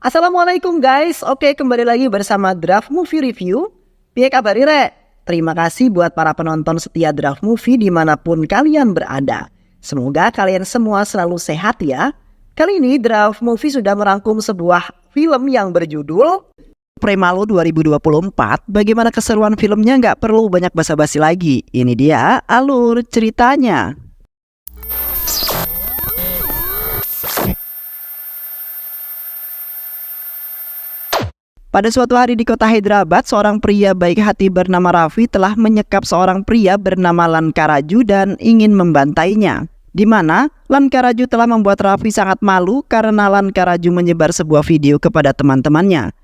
Assalamualaikum guys. Oke, kembali lagi bersama Draft Movie Review. Piye kabar Re? Terima kasih buat para penonton setia Draft Movie dimanapun kalian berada. Semoga kalian semua selalu sehat ya. Kali ini Draft Movie sudah merangkum sebuah film yang berjudul Premalu 2024. Bagaimana keseruan filmnya nggak perlu banyak basa-basi lagi. Ini dia alur ceritanya. Pada suatu hari di kota Hyderabad, seorang pria baik hati bernama Raffi telah menyekap seorang pria bernama Lankaraju dan ingin membantainya. Di mana Lankaraju telah membuat Raffi sangat malu karena Lankaraju menyebar sebuah video kepada teman-temannya.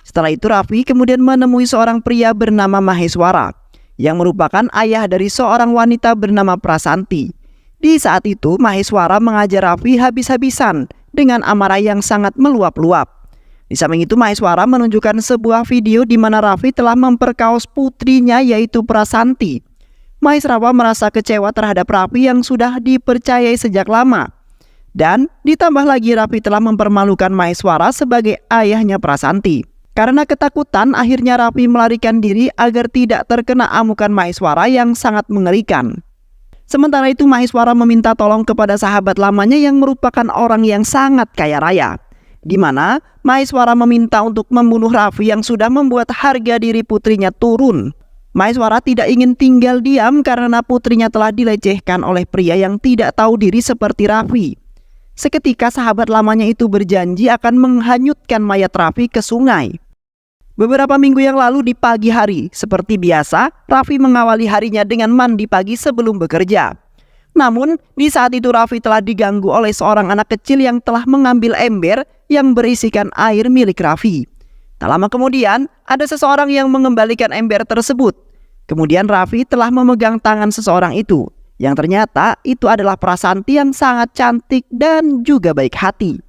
Setelah itu Raffi kemudian menemui seorang pria bernama Maheswara yang merupakan ayah dari seorang wanita bernama Prasanti. Di saat itu Maheswara mengajar Raffi habis-habisan dengan amarah yang sangat meluap-luap. Di samping itu Maheswara menunjukkan sebuah video di mana Raffi telah memperkaos putrinya yaitu Prasanti. Maheswara merasa kecewa terhadap Raffi yang sudah dipercayai sejak lama. Dan ditambah lagi Raffi telah mempermalukan Maheswara sebagai ayahnya Prasanti. Karena ketakutan akhirnya Raffi melarikan diri agar tidak terkena amukan Maheswara yang sangat mengerikan. Sementara itu Maheswara meminta tolong kepada sahabat lamanya yang merupakan orang yang sangat kaya raya. Di mana Maheswara meminta untuk membunuh Raffi yang sudah membuat harga diri putrinya turun. Maheswara tidak ingin tinggal diam karena putrinya telah dilecehkan oleh pria yang tidak tahu diri seperti Raffi. Seketika sahabat lamanya itu berjanji akan menghanyutkan mayat Raffi ke sungai. Beberapa minggu yang lalu di pagi hari, seperti biasa, Raffi mengawali harinya dengan mandi pagi sebelum bekerja. Namun, di saat itu Raffi telah diganggu oleh seorang anak kecil yang telah mengambil ember yang berisikan air milik Raffi. Tak lama kemudian, ada seseorang yang mengembalikan ember tersebut. Kemudian Raffi telah memegang tangan seseorang itu, yang ternyata itu adalah Prasanti yang sangat cantik dan juga baik hati.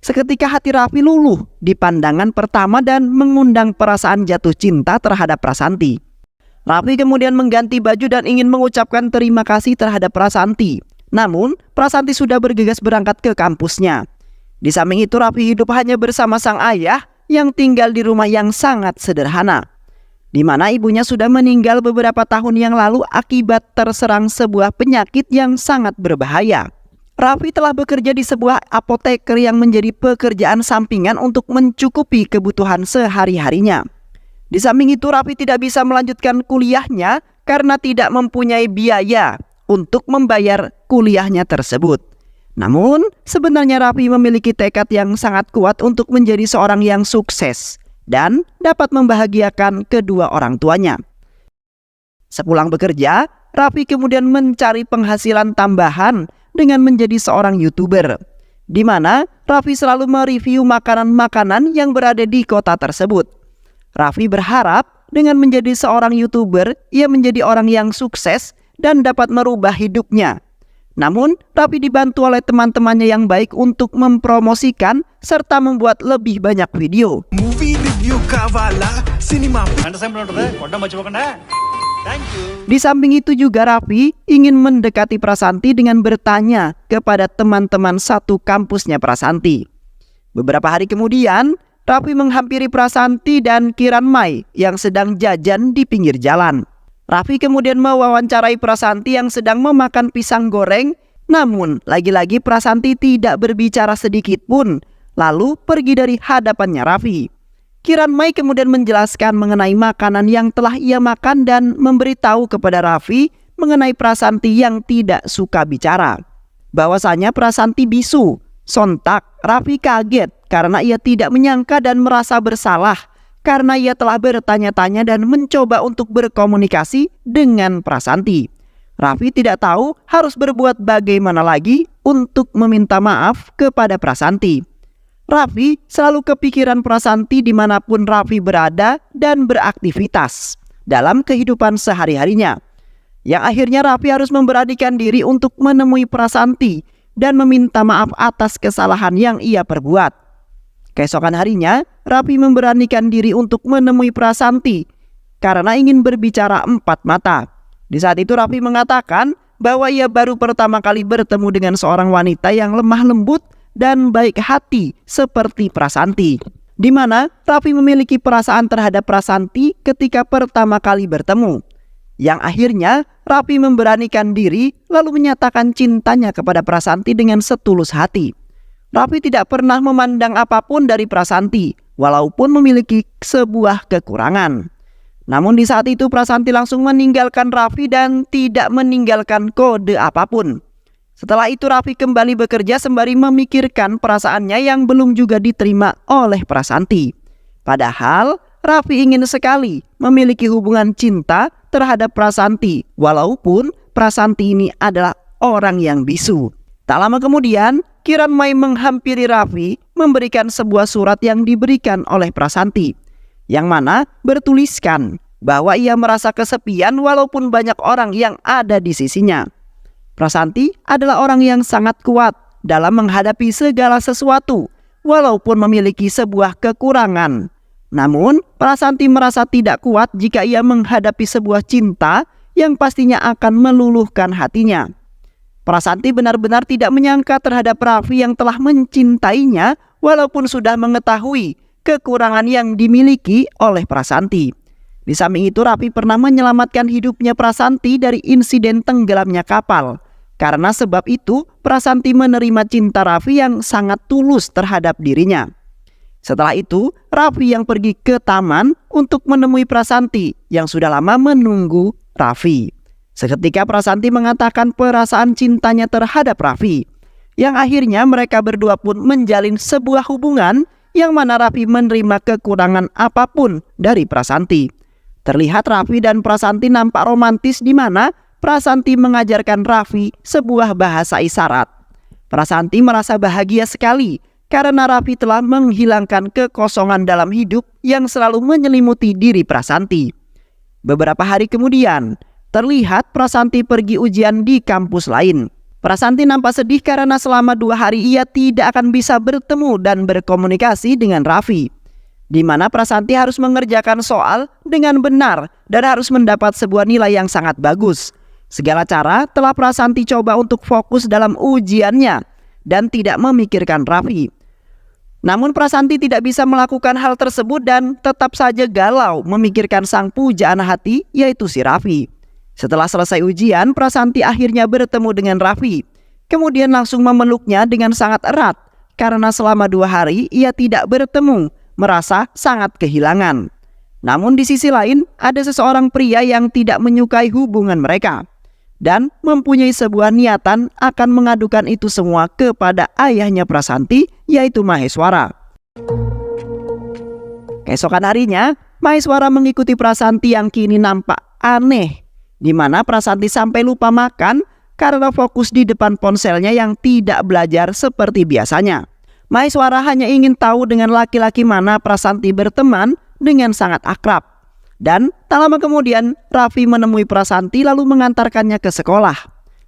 Seketika hati Raffi luluh di pandangan pertama dan mengundang perasaan jatuh cinta terhadap Prasanti. Raffi kemudian mengganti baju dan ingin mengucapkan terima kasih terhadap Prasanti. Namun, Prasanti sudah bergegas berangkat ke kampusnya. Di samping itu Raffi hidup hanya bersama sang ayah yang tinggal di rumah yang sangat sederhana. Di mana ibunya sudah meninggal beberapa tahun yang lalu akibat terserang sebuah penyakit yang sangat berbahaya. Raffi telah bekerja di sebuah apoteker yang menjadi pekerjaan sampingan untuk mencukupi kebutuhan sehari-harinya. Di samping itu Raffi tidak bisa melanjutkan kuliahnya karena tidak mempunyai biaya untuk membayar kuliahnya tersebut. Namun sebenarnya Raffi memiliki tekad yang sangat kuat untuk menjadi seorang yang sukses dan dapat membahagiakan kedua orang tuanya. Sepulang bekerja, Raffi kemudian mencari penghasilan tambahan dengan menjadi seorang YouTuber, di mana Raffi selalu mereview makanan-makanan yang berada di kota tersebut. Raffi berharap dengan menjadi seorang YouTuber, ia menjadi orang yang sukses dan dapat merubah hidupnya. Namun, Raffi dibantu oleh teman-temannya yang baik untuk mempromosikan serta membuat lebih banyak video. Movie review kavala cinema. Di samping itu juga Raffi ingin mendekati Prasanti dengan bertanya kepada teman-teman satu kampusnya Prasanti. Beberapa hari kemudian, Raffi menghampiri Prasanti dan Kiranmai yang sedang jajan di pinggir jalan. Raffi kemudian mewawancarai Prasanti yang sedang memakan pisang goreng, namun lagi-lagi Prasanti tidak berbicara sedikit pun, lalu pergi dari hadapannya Raffi. Kiranmai kemudian menjelaskan mengenai makanan yang telah ia makan dan memberitahu kepada Raffi mengenai Prasanti yang tidak suka bicara. Bahwasanya Prasanti bisu. Sontak Raffi kaget karena ia tidak menyangka dan merasa bersalah karena ia telah bertanya-tanya dan mencoba untuk berkomunikasi dengan Prasanti. Raffi tidak tahu harus berbuat bagaimana lagi untuk meminta maaf kepada Prasanti. Raffi selalu kepikiran Prasanti dimanapun Raffi berada dan beraktivitas dalam kehidupan sehari-harinya. Yang akhirnya Raffi harus memberanikan diri untuk menemui Prasanti dan meminta maaf atas kesalahan yang ia perbuat. Keesokan harinya, Raffi memberanikan diri untuk menemui Prasanti karena ingin berbicara empat mata. Di saat itu Raffi mengatakan bahwa ia baru pertama kali bertemu dengan seorang wanita yang lemah lembut dan baik hati seperti Prasanti, di mana Raffi memiliki perasaan terhadap Prasanti ketika pertama kali bertemu, yang akhirnya Raffi memberanikan diri lalu menyatakan cintanya kepada Prasanti dengan setulus hati. Raffi tidak pernah memandang apapun dari Prasanti, walaupun memiliki sebuah kekurangan. Namun di saat itu Prasanti langsung meninggalkan Raffi dan tidak meninggalkan kode apapun. Setelah itu Raffi kembali bekerja sembari memikirkan perasaannya yang belum juga diterima oleh Prasanti. Padahal Raffi ingin sekali memiliki hubungan cinta terhadap Prasanti, walaupun Prasanti ini adalah orang yang bisu. Tak lama kemudian, Kiran Mai menghampiri Raffi memberikan sebuah surat yang diberikan oleh Prasanti, yang mana bertuliskan bahwa ia merasa kesepian walaupun banyak orang yang ada di sisinya. Prasanti adalah orang yang sangat kuat dalam menghadapi segala sesuatu walaupun memiliki sebuah kekurangan. Namun, Prasanti merasa tidak kuat jika ia menghadapi sebuah cinta yang pastinya akan meluluhkan hatinya. Prasanti benar-benar tidak menyangka terhadap Raffi yang telah mencintainya walaupun sudah mengetahui kekurangan yang dimiliki oleh Prasanti. Di samping itu Raffi pernah menyelamatkan hidupnya Prasanti dari insiden tenggelamnya kapal. Karena sebab itu Prasanti menerima cinta Raffi yang sangat tulus terhadap dirinya. Setelah itu Raffi yang pergi ke taman untuk menemui Prasanti yang sudah lama menunggu Raffi. Seketika Prasanti mengatakan perasaan cintanya terhadap Raffi, yang akhirnya mereka berdua pun menjalin sebuah hubungan yang mana Raffi menerima kekurangan apapun dari Prasanti. Terlihat Raffi dan Prasanti nampak romantis di mana Prasanti mengajarkan Raffi sebuah bahasa isyarat. Prasanti merasa bahagia sekali karena Raffi telah menghilangkan kekosongan dalam hidup yang selalu menyelimuti diri Prasanti. Beberapa hari kemudian, terlihat Prasanti pergi ujian di kampus lain. Prasanti nampak sedih karena selama 2 hari ia tidak akan bisa bertemu dan berkomunikasi dengan Raffi, di mana Prasanti harus mengerjakan soal dengan benar dan harus mendapat sebuah nilai yang sangat bagus. Segala cara telah Prasanti coba untuk fokus dalam ujiannya dan tidak memikirkan Raffi. Namun Prasanti tidak bisa melakukan hal tersebut dan tetap saja galau memikirkan sang pujaan hati, yaitu si Raffi. Setelah selesai ujian, Prasanti akhirnya bertemu dengan Raffi. Kemudian langsung memeluknya dengan sangat erat karena selama 2 hari ia tidak bertemu, merasa sangat kehilangan. Namun di sisi lain ada seseorang pria yang tidak menyukai hubungan mereka dan mempunyai sebuah niatan akan mengadukan itu semua kepada ayahnya Prasanti, yaitu Maheswara. Keesokan harinya, Maheswara mengikuti Prasanti yang kini nampak aneh, di mana Prasanti sampai lupa makan karena fokus di depan ponselnya yang tidak belajar seperti biasanya. Maheswara hanya ingin tahu dengan laki-laki mana Prasanti berteman dengan sangat akrab. Dan tak lama kemudian Raffi menemui Prasanti lalu mengantarkannya ke sekolah.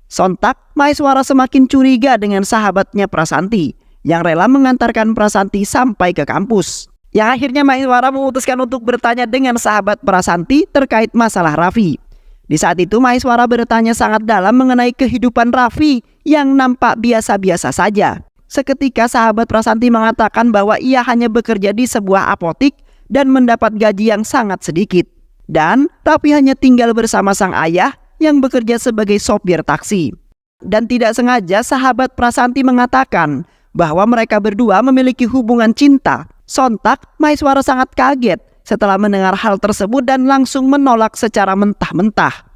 Sontak Maheswara semakin curiga dengan sahabatnya Prasanti yang rela mengantarkan Prasanti sampai ke kampus. Yang akhirnya Maheswara memutuskan untuk bertanya dengan sahabat Prasanti terkait masalah Raffi. Di saat itu Maheswara bertanya sangat dalam mengenai kehidupan Raffi yang nampak biasa-biasa saja. Seketika sahabat Prasanti mengatakan bahwa ia hanya bekerja di sebuah apotik dan mendapat gaji yang sangat sedikit. Dan Raffi hanya tinggal bersama sang ayah yang bekerja sebagai sopir taksi. Dan tidak sengaja sahabat Prasanti mengatakan bahwa mereka berdua memiliki hubungan cinta. Sontak Maheswara sangat kaget setelah mendengar hal tersebut dan langsung menolak secara mentah-mentah.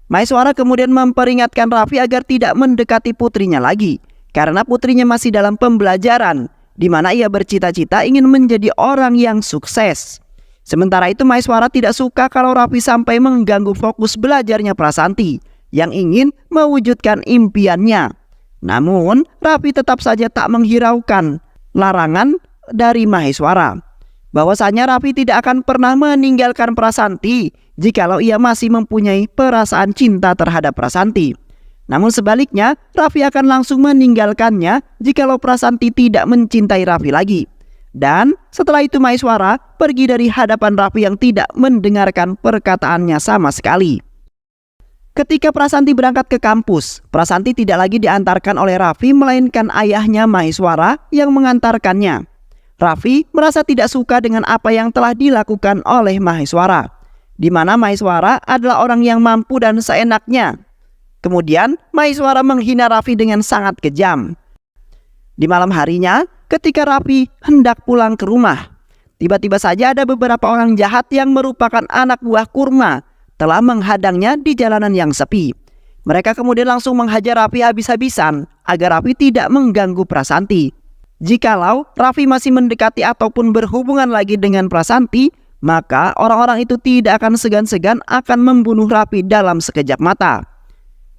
Maheswara kemudian memperingatkan Raffi agar tidak mendekati putrinya lagi karena putrinya masih dalam pembelajaran, di mana ia bercita-cita ingin menjadi orang yang sukses. Sementara itu Maheswara tidak suka kalau Raffi sampai mengganggu fokus belajarnya Prasanti yang ingin mewujudkan impiannya. Namun Raffi tetap saja tak menghiraukan larangan dari Maheswara, bahwasanya Raffi tidak akan pernah meninggalkan Prasanti jikalau ia masih mempunyai perasaan cinta terhadap Prasanti. Namun sebaliknya, Raffi akan langsung meninggalkannya jikalau Prasanti tidak mencintai Raffi lagi. Dan setelah itu Maheswara pergi dari hadapan Raffi yang tidak mendengarkan perkataannya sama sekali. Ketika Prasanti berangkat ke kampus, Prasanti tidak lagi diantarkan oleh Raffi melainkan ayahnya Maheswara yang mengantarkannya. Raffi merasa tidak suka dengan apa yang telah dilakukan oleh Maheswara, di mana Maheswara adalah orang yang mampu dan seenaknya. Kemudian Maheswara menghina Raffi dengan sangat kejam. Di malam harinya, ketika Raffi hendak pulang ke rumah, tiba-tiba saja ada beberapa orang jahat yang merupakan anak buah Kurma telah menghadangnya di jalanan yang sepi. Mereka kemudian langsung menghajar Raffi habis-habisan agar Raffi tidak mengganggu Prasanti. Jikalau Raffi masih mendekati ataupun berhubungan lagi dengan Prasanti, maka orang-orang itu tidak akan segan-segan akan membunuh Raffi dalam sekejap mata.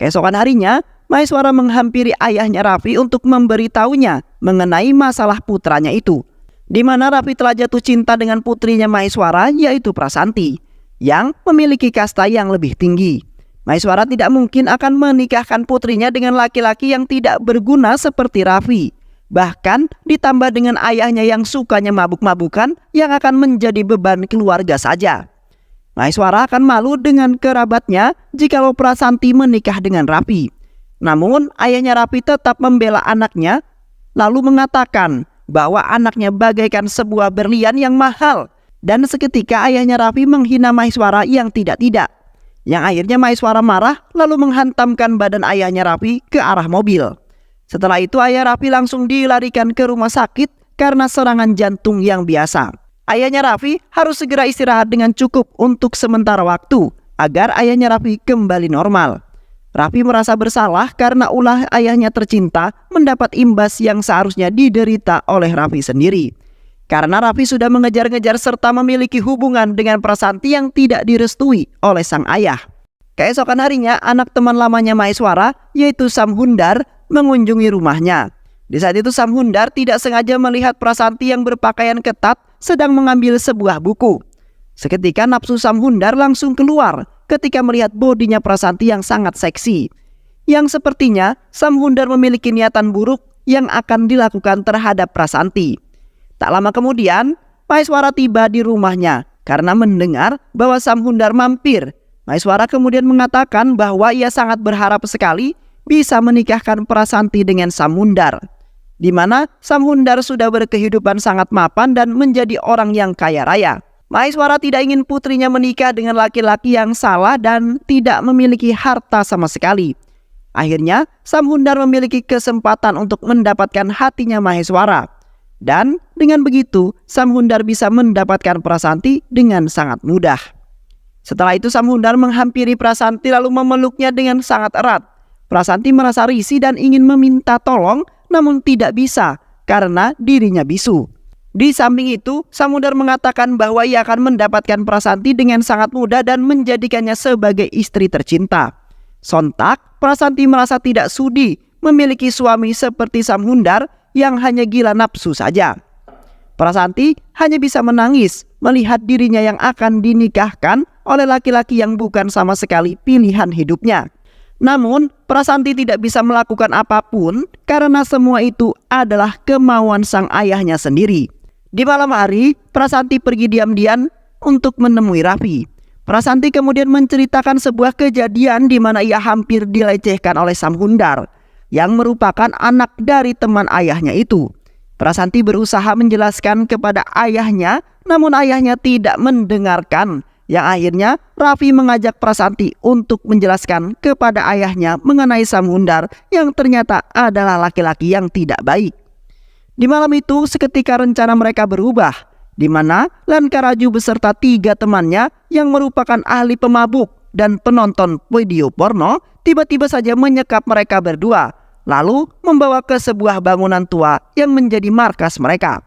Keesokan harinya, Maheswara menghampiri ayahnya Raffi untuk memberitahunya mengenai masalah putranya itu, di mana Raffi telah jatuh cinta dengan putrinya Maheswara, yaitu Prasanti, yang memiliki kasta yang lebih tinggi. Maheswara tidak mungkin akan menikahkan putrinya dengan laki-laki yang tidak berguna seperti Raffi. Bahkan ditambah dengan ayahnya yang sukanya mabuk-mabukan yang akan menjadi beban keluarga saja. Maheswara akan malu dengan kerabatnya jikalau Prasanti menikah dengan Raffi. Namun ayahnya Raffi tetap membela anaknya, lalu mengatakan bahwa anaknya bagaikan sebuah berlian yang mahal. Dan seketika ayahnya Raffi menghina Maheswara yang tidak-tidak, yang akhirnya Maheswara marah lalu menghantamkan badan ayahnya Raffi ke arah mobil. Setelah itu ayah Raffi langsung dilarikan ke rumah sakit karena serangan jantung yang biasa. Ayahnya Raffi harus segera istirahat dengan cukup untuk sementara waktu agar ayahnya Raffi kembali normal. Raffi merasa bersalah karena ulah ayahnya tercinta mendapat imbas yang seharusnya diderita oleh Raffi sendiri. Karena Raffi sudah mengejar-ngejar serta memiliki hubungan dengan Prasanti yang tidak direstui oleh sang ayah. Keesokan harinya, anak teman lamanya Maheswara, yaitu Samhundar, mengunjungi rumahnya. Di saat itu Samhundar tidak sengaja melihat Prasanti yang berpakaian ketat sedang mengambil sebuah buku. Seketika nafsu Samhundar langsung keluar ketika melihat bodinya Prasanti yang sangat seksi, yang sepertinya Samhundar memiliki niatan buruk yang akan dilakukan terhadap Prasanti. Tak lama kemudian, Maheswara tiba di rumahnya karena mendengar bahwa Samhundar mampir. Maheswara kemudian mengatakan bahwa ia sangat berharap sekali bisa menikahkan Prasanti dengan Samhundar, di mana Samhundar sudah berkehidupan sangat mapan dan menjadi orang yang kaya raya. Maheswara tidak ingin putrinya menikah dengan laki-laki yang salah dan tidak memiliki harta sama sekali. Akhirnya, Samhundar memiliki kesempatan untuk mendapatkan hatinya Maheswara. Dan dengan begitu, Samhundar bisa mendapatkan Prasanti dengan sangat mudah. Setelah itu Samhundar menghampiri Prasanti lalu memeluknya dengan sangat erat. Prasanti merasa risih dan ingin meminta tolong, namun tidak bisa karena dirinya bisu. Di samping itu, Samhundar mengatakan bahwa ia akan mendapatkan Prasanti dengan sangat mudah dan menjadikannya sebagai istri tercinta. Sontak, Prasanti merasa tidak sudi memiliki suami seperti Samhundar yang hanya gila nafsu saja. Prasanti hanya bisa menangis melihat dirinya yang akan dinikahkan oleh laki-laki yang bukan sama sekali pilihan hidupnya. Namun, Prasanti tidak bisa melakukan apapun karena semua itu adalah kemauan sang ayahnya sendiri. Di malam hari, Prasanti pergi diam-diam untuk menemui Raffi. Prasanti kemudian menceritakan sebuah kejadian di mana ia hampir dilecehkan oleh Samhundar, yang merupakan anak dari teman ayahnya itu. Prasanti berusaha menjelaskan kepada ayahnya, namun ayahnya tidak mendengarkan. Yang akhirnya Raffi mengajak Prasanti untuk menjelaskan kepada ayahnya mengenai Samhundar yang ternyata adalah laki-laki yang tidak baik. Di malam itu seketika rencana mereka berubah, di mana Lankaraju beserta 3 temannya yang merupakan ahli pemabuk dan penonton video porno tiba-tiba saja menyekap mereka berdua, lalu membawa ke sebuah bangunan tua yang menjadi markas mereka.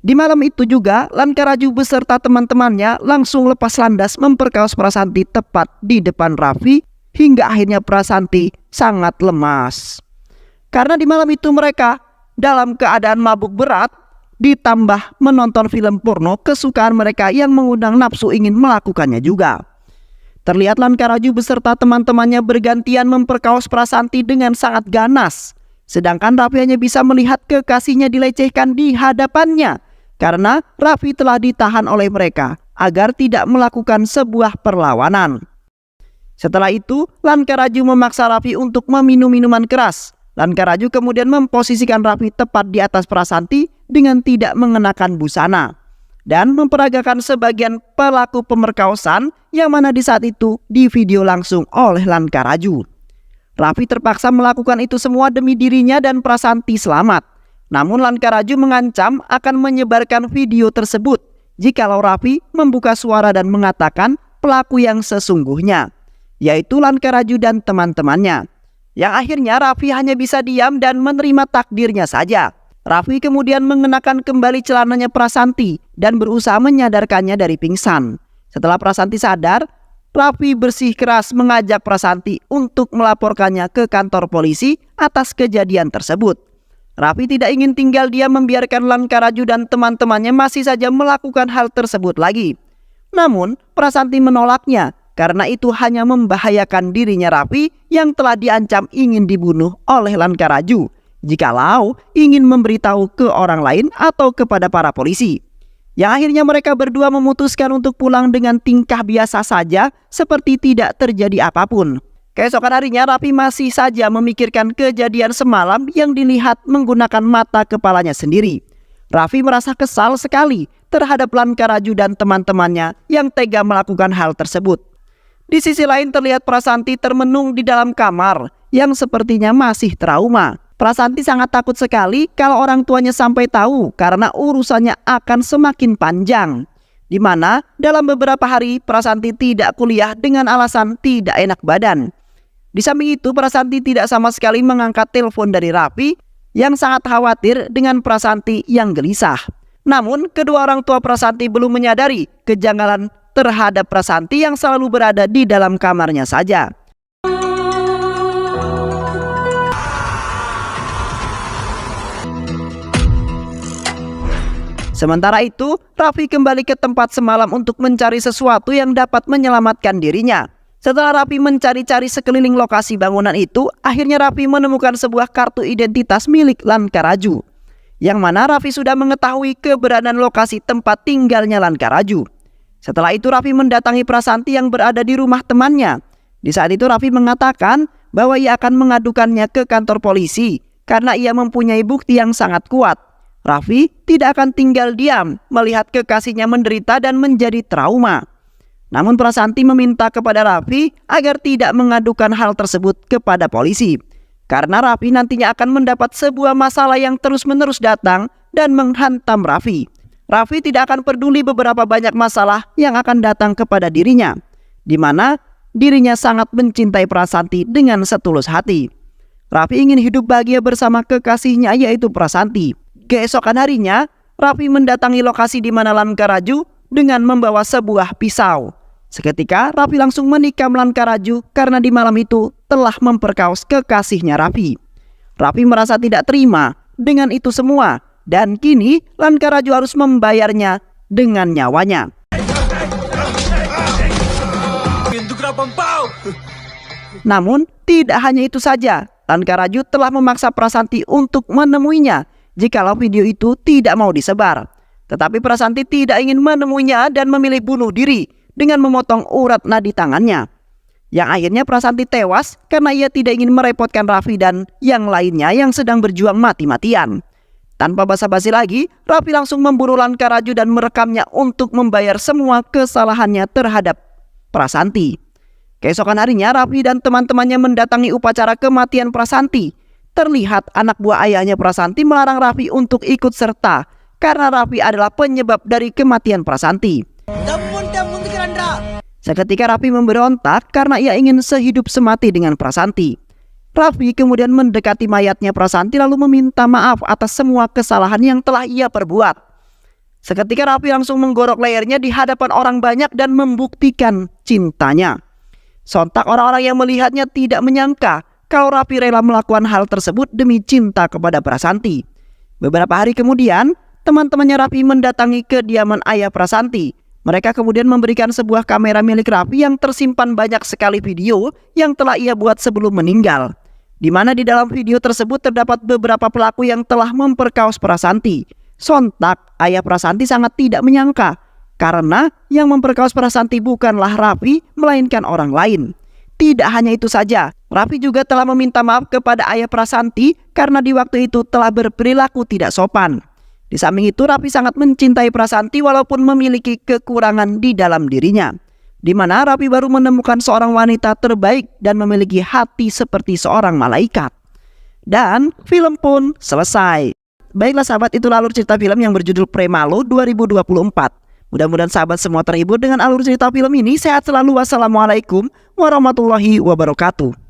Di malam itu juga, Lankaraju beserta teman-temannya langsung lepas landas memperkaos Prasanti tepat di depan Raffi, hingga akhirnya Prasanti sangat lemas. Karena di malam itu mereka dalam keadaan mabuk berat, ditambah menonton film porno kesukaan mereka yang mengundang nafsu ingin melakukannya juga. Terlihat Lankaraju beserta teman-temannya bergantian memperkaos Prasanti dengan sangat ganas, sedangkan Raffi hanya bisa melihat kekasihnya dilecehkan di hadapannya, karena Raffi telah ditahan oleh mereka agar tidak melakukan sebuah perlawanan. Setelah itu, Lankaraju memaksa Raffi untuk meminum minuman keras. Lankaraju kemudian memposisikan Raffi tepat di atas Prasanti dengan tidak mengenakan busana dan memperagakan sebagian pelaku pemerkosaan yang mana di saat itu di video langsung oleh Lankaraju. Raffi terpaksa melakukan itu semua demi dirinya dan Prasanti selamat. Namun Lankaraju mengancam akan menyebarkan video tersebut jikalau Raffi membuka suara dan mengatakan pelaku yang sesungguhnya, yaitu Lankaraju dan teman-temannya. Yang akhirnya Raffi hanya bisa diam dan menerima takdirnya saja. Raffi kemudian mengenakan kembali celananya Prasanti dan berusaha menyadarkannya dari pingsan. Setelah Prasanti sadar, Raffi bersikeras mengajak Prasanti untuk melaporkannya ke kantor polisi atas kejadian tersebut. Raffi tidak ingin tinggal diam membiarkan Lankaraju dan teman-temannya masih saja melakukan hal tersebut lagi. Namun, Prasanti menolaknya karena itu hanya membahayakan dirinya Raffi yang telah diancam ingin dibunuh oleh Lankaraju jikalau ingin memberitahu ke orang lain atau kepada para polisi. Yang akhirnya mereka berdua memutuskan untuk pulang dengan tingkah biasa saja seperti tidak terjadi apapun. Keesokan harinya Raffi masih saja memikirkan kejadian semalam yang dilihat menggunakan mata kepalanya sendiri. Raffi merasa kesal sekali terhadap Lankaraju dan teman-temannya yang tega melakukan hal tersebut. Di sisi lain terlihat Prasanti termenung di dalam kamar yang sepertinya masih trauma. Prasanti sangat takut sekali kalau orang tuanya sampai tahu karena urusannya akan semakin panjang. Di mana dalam beberapa hari Prasanti tidak kuliah dengan alasan tidak enak badan. Di samping itu Prasanti tidak sama sekali mengangkat telepon dari Raffi yang sangat khawatir dengan Prasanti yang gelisah. Namun kedua orang tua Prasanti belum menyadari kejanggalan terhadap Prasanti yang selalu berada di dalam kamarnya saja. Sementara itu, Raffi kembali ke tempat semalam untuk mencari sesuatu yang dapat menyelamatkan dirinya. Setelah Raffi mencari-cari sekeliling lokasi bangunan itu, akhirnya Raffi menemukan sebuah kartu identitas milik Lankaraju. Yang mana Raffi sudah mengetahui keberadaan lokasi tempat tinggalnya Lankaraju. Setelah itu Raffi mendatangi Prasanti yang berada di rumah temannya. Di saat itu Raffi mengatakan bahwa ia akan mengadukannya ke kantor polisi karena ia mempunyai bukti yang sangat kuat. Raffi tidak akan tinggal diam melihat kekasihnya menderita dan menjadi trauma. Namun Prasanti meminta kepada Raffi agar tidak mengadukan hal tersebut kepada polisi. Karena Raffi nantinya akan mendapat sebuah masalah yang terus-menerus datang dan menghantam Raffi. Raffi tidak akan peduli beberapa banyak masalah yang akan datang kepada dirinya. Di mana dirinya sangat mencintai Prasanti dengan setulus hati. Raffi ingin hidup bahagia bersama kekasihnya yaitu Prasanti. Keesokan harinya, Raffi mendatangi lokasi di mana Lankaraju dengan membawa sebuah pisau. Seketika Raffi langsung menikam Lankaraju karena di malam itu telah memperkaos kekasihnya Raffi. Raffi merasa tidak terima dengan itu semua dan kini Lankaraju harus membayarnya dengan nyawanya. Namun tidak hanya itu saja, Lankaraju telah memaksa Prasanti untuk menemuinya jikalau video itu tidak mau disebar. Tetapi Prasanti tidak ingin menemuinya dan memilih bunuh diri dengan memotong urat nadi tangannya. Yang akhirnya Prasanti tewas karena ia tidak ingin merepotkan Raffi dan yang lainnya yang sedang berjuang mati-matian. Tanpa basa-basi lagi, Raffi langsung memburu Lankaraju dan merekamnya untuk membayar semua kesalahannya terhadap Prasanti. Keesokan harinya Raffi dan teman-temannya mendatangi upacara kematian Prasanti. Terlihat anak buah ayahnya Prasanti melarang Raffi untuk ikut serta karena Raffi adalah penyebab dari kematian Prasanti. Seketika Raffi memberontak karena ia ingin sehidup semati dengan Prasanti. Raffi kemudian mendekati mayatnya Prasanti lalu meminta maaf atas semua kesalahan yang telah ia perbuat. Seketika Raffi langsung menggorok lehernya di hadapan orang banyak dan membuktikan cintanya. Sontak orang-orang yang melihatnya tidak menyangka kalau Raffi rela melakukan hal tersebut demi cinta kepada Prasanti. Beberapa hari kemudian, teman-temannya Raffi mendatangi kediaman ayah Prasanti. Mereka kemudian memberikan sebuah kamera milik Raffi yang tersimpan banyak sekali video yang telah ia buat sebelum meninggal. Di mana di dalam video tersebut terdapat beberapa pelaku yang telah memperkaos Prasanti. Sontak, ayah Prasanti sangat tidak menyangka Karena yang memperkaos Prasanti bukanlah Raffi, melainkan orang lain. Tidak hanya itu saja, Raffi juga telah meminta maaf kepada ayah Prasanti karena di waktu itu telah berperilaku tidak sopan. Di samping itu, Raffi sangat mencintai Prasanti walaupun memiliki kekurangan di dalam dirinya, di mana Raffi baru menemukan seorang wanita terbaik dan memiliki hati seperti seorang malaikat. Dan film pun selesai. Baiklah sahabat, itulah alur cerita film yang berjudul Premalo 2024. Mudah-mudahan sahabat semua terhibur dengan alur cerita film ini. Sehat selalu. Wassalamualaikum warahmatullahi wabarakatuh.